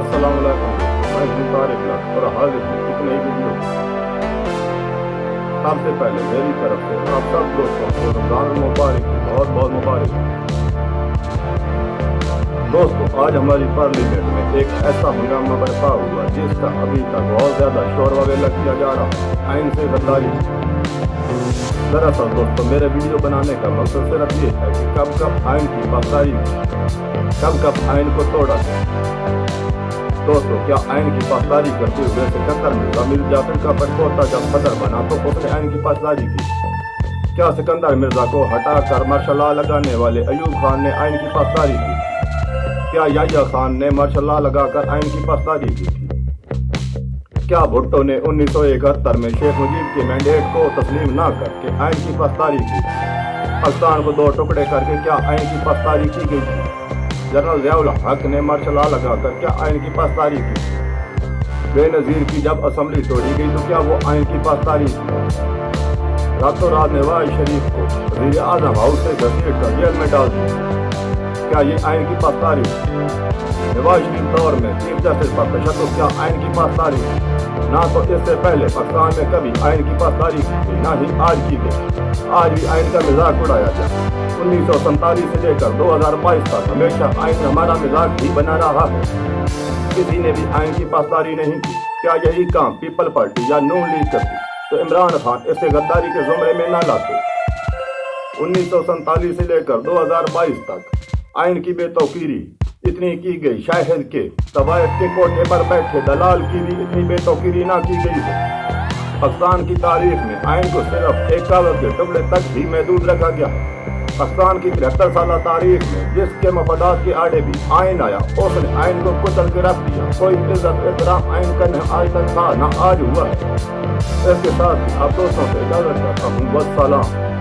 अस्सलाम वालेकुम। मैं हूं तारिक लख और हाजिर हूं एक नई वीडियो। सबसे पहले मेरी तरफ से आप सब दोस्तों को रमजान मुबारक की बहुत बहुत मुबारक। दोस्तों, आज हमारी पार्लियामेंट में एक ऐसा हंगामा बरपा हुआ जिसका अभी तक बहुत ज्यादा शोर वगैरह किया जा रहा है, आइन से गद्दारी। दरअसल दोस्तों, मेरे वीडियो बनाने का मकसद सिर्फ ये है कि कब कब आइन की पासदारी, कब कब आइन को तोड़ा जाए। दोस्तों, क्या आइन की पासदारी करते हुए सिकंदर मिर्जा मीर जाफर का पड़पोता जब सदर बना तो उसने आइन की पासदारी की? क्या सिकंदर मिर्जा को हटाकर मार्शल लॉ लगाने वाले अयूब खान ने आइन की पासदारी की? क्या याह्या खान ने मार्शल लॉ लगाकर आइन की पासदारी की थी? क्या भुट्टो ने 1971 में शेख मुजीब के मैंडेट को तस्लीम न करके आइन की पासदारी की? पाकिस्तान को दो टुकड़े करके क्या आइन की पासदारी की गई थी? जनरल ज़ियाउल हक ने मार्शल लॉ लगाकर क्या आइन की पासदारी की? बेनज़ीर की जब असेंबली तोड़ी गई तो क्या वो आइन की पासदारी की? रातों रात नवाज शरीफ को वज़ीर आज़म हाउस से घसीट कर जेल में डाल दिया, क्या ये आइन की पासदारी? नवाज शरीफ दौर में चीफ जस्टिस पर तशद्दुद क्या आइन की पासदारी? ना तो इससे पहले पाकिस्तान में कभी आइन की पासदारी की गई, ना ही आज की गई। आज भी आइन का मजाक उड़ाया जाए। 1947 से लेकर 2022 तक हमेशा आइन हमारा मजाक ही बना रहा है, किसी ने भी आइन की पासदारी नहीं की। क्या यही काम पीपल पार्टी या नून लीग करती तो इमरान खान इसे गद्दारी के जुमरे में न लाते। 1947 से लेकर 2022 तक आइन की बेतौकीरी इतनी की गई, शायद के तवायफ के कोठे पर बैठे दलाल की भी इतनी बेतौकीरी ना की गई है। पाकिस्तान की तारीख में आइन को सिर्फ एक कागज के टुकड़े तक ही महदूद रखा गया है। पाकिस्तान की 73 साल तारीख में जिसके मफादात के आड़े भी आइन आया, उसने आइन को कुचल के रख दिया। कोई इज्जत एहतराम आइन का न आज तक था न आज हुआ है। इसके साथ आप दोस्तों से इजाजत चाहता हूँ। वस्सलाम।